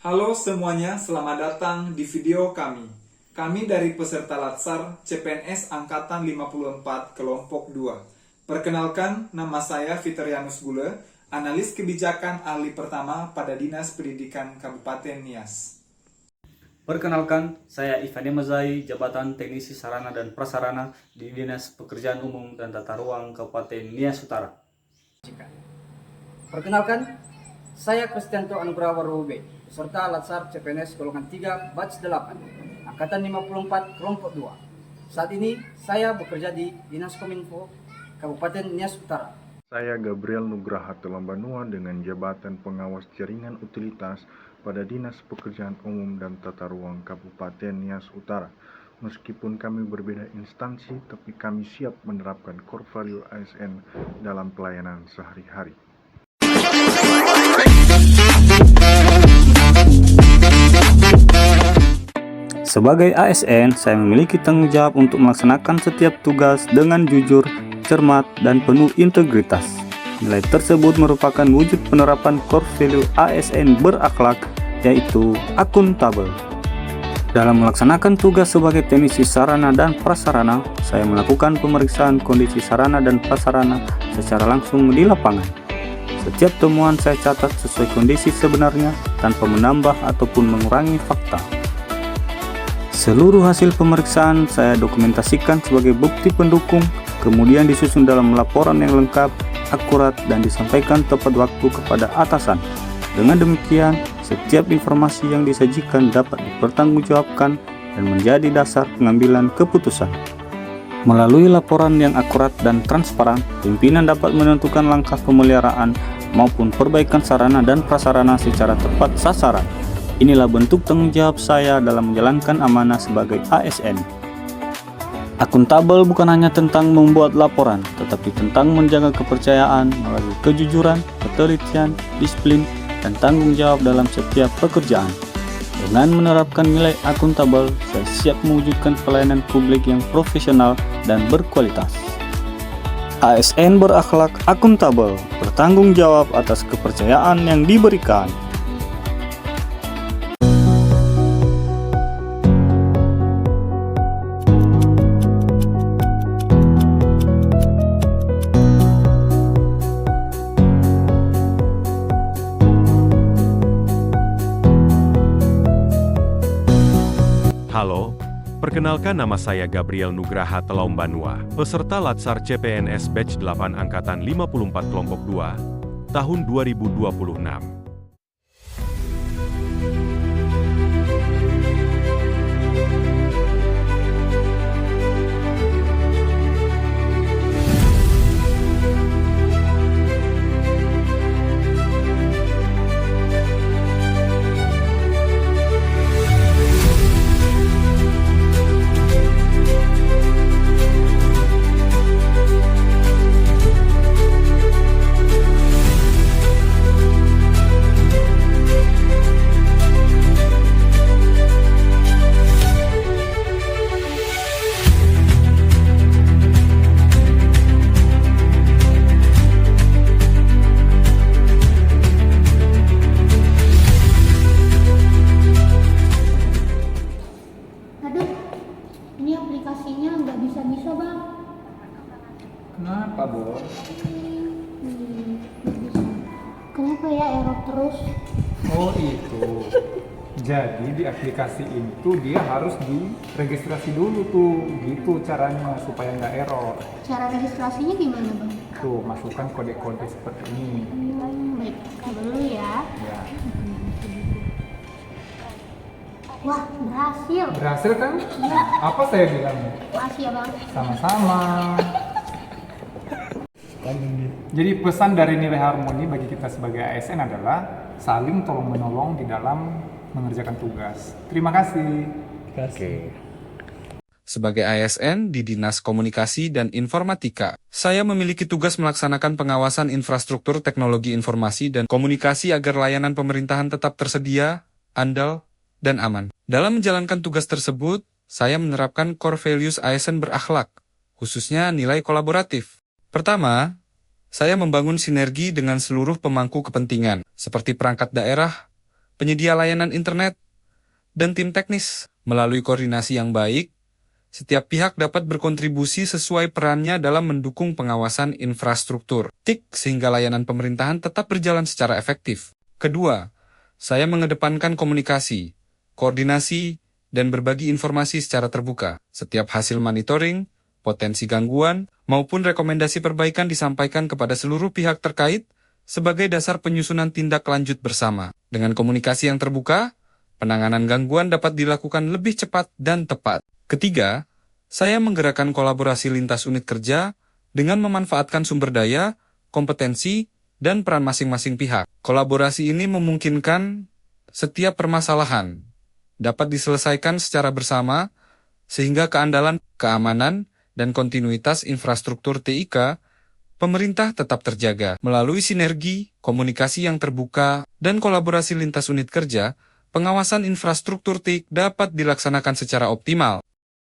Halo semuanya, selamat datang di video kami. Kami dari peserta Latsar CPNS Angkatan 54 Kelompok 2. Perkenalkan, nama saya Fitrianus Gule, analis kebijakan ahli pertama pada Dinas Pendidikan Kabupaten Nias. Perkenalkan, saya Ivani Mazai, Jabatan Teknisi Sarana dan Prasarana di Dinas Pekerjaan Umum dan Tata Ruang Kabupaten Nias Utara. Perkenalkan, saya Kristianto Anugrah Warube, peserta Latsar CPNS golongan 3 batch 8, Angkatan 54 Kelompok 2. Saat ini saya bekerja di Dinas Kominfo Kabupaten Nias Utara. Saya Gabriel Nugraha Telambanua dengan jabatan pengawas jaringan utilitas pada Dinas Pekerjaan Umum dan Tata Ruang Kabupaten Nias Utara. Meskipun kami berbeda instansi, tapi kami siap menerapkan core value ASN dalam pelayanan sehari-hari. Sebagai ASN, saya memiliki tanggung jawab untuk melaksanakan setiap tugas dengan jujur, cermat, dan penuh integritas. Nilai tersebut merupakan wujud penerapan core value ASN berakhlak, yaitu akuntabel. Dalam melaksanakan tugas sebagai teknisi sarana dan prasarana, saya melakukan pemeriksaan kondisi sarana dan prasarana secara langsung di lapangan. Setiap temuan saya catat sesuai kondisi sebenarnya tanpa menambah ataupun mengurangi fakta. Seluruh hasil pemeriksaan saya dokumentasikan sebagai bukti pendukung, kemudian disusun dalam laporan yang lengkap, akurat, dan disampaikan tepat waktu kepada atasan. Dengan demikian, setiap informasi yang disajikan dapat dipertanggungjawabkan dan menjadi dasar pengambilan keputusan. Melalui laporan yang akurat dan transparan, pimpinan dapat menentukan langkah pemeliharaan maupun perbaikan sarana dan prasarana secara tepat sasaran. Inilah bentuk tanggung jawab saya dalam menjalankan amanah sebagai ASN. Akuntabel bukan hanya tentang membuat laporan, tetapi tentang menjaga kepercayaan melalui kejujuran, ketelitian, disiplin, dan tanggung jawab dalam setiap pekerjaan. Dengan menerapkan nilai akuntabel, saya siap mewujudkan pelayanan publik yang profesional dan berkualitas. ASN berakhlak akuntabel, bertanggung jawab atas kepercayaan yang diberikan. Halo, perkenalkan nama saya Gabriel Nugraha Telambanua, peserta Latsar CPNS Batch 8 Angkatan 54 Kelompok 2, tahun 2026. Ini aplikasinya nggak bisa-bisa, Bang. Kenapa, Bo? Nggak bisa. Kenapa ya error terus? Oh itu. Jadi di aplikasi itu dia harus diregistrasi dulu tuh. Gitu caranya supaya nggak error. Cara registrasinya gimana, Bang? Tuh, masukkan kode-kode seperti ini. Baik, coba dulu ya. Ya. Wah, berhasil. Berhasil kan? Iya. Apa saya bilang? Makasih ya, Bang. Sama-sama. Jadi pesan dari nilai harmoni bagi kita sebagai ASN adalah saling tolong-menolong di dalam mengerjakan tugas. Terima kasih. Oke. Sebagai ASN di Dinas Komunikasi dan Informatika, saya memiliki tugas melaksanakan pengawasan infrastruktur teknologi informasi dan komunikasi agar layanan pemerintahan tetap tersedia, andal, dan aman. Dalam menjalankan tugas tersebut, saya menerapkan core values ASN berakhlak, khususnya nilai kolaboratif. Pertama, saya membangun sinergi dengan seluruh pemangku kepentingan, seperti perangkat daerah, penyedia layanan internet, dan tim teknis. Melalui koordinasi yang baik, setiap pihak dapat berkontribusi sesuai perannya dalam mendukung pengawasan infrastruktur TIK sehingga layanan pemerintahan tetap berjalan secara efektif. Kedua, saya mengedepankan komunikasi, koordinasi, dan berbagi informasi secara terbuka. Setiap hasil monitoring, potensi gangguan, maupun rekomendasi perbaikan disampaikan kepada seluruh pihak terkait sebagai dasar penyusunan tindak lanjut bersama. Dengan komunikasi yang terbuka, penanganan gangguan dapat dilakukan lebih cepat dan tepat. Ketiga, saya menggerakkan kolaborasi lintas unit kerja dengan memanfaatkan sumber daya, kompetensi, dan peran masing-masing pihak. Kolaborasi ini memungkinkan setiap permasalahan dapat diselesaikan secara bersama sehingga keandalan, keamanan, dan kontinuitas infrastruktur TIK pemerintah tetap terjaga. Melalui sinergi, komunikasi yang terbuka, dan kolaborasi lintas unit kerja, pengawasan infrastruktur TIK dapat dilaksanakan secara optimal.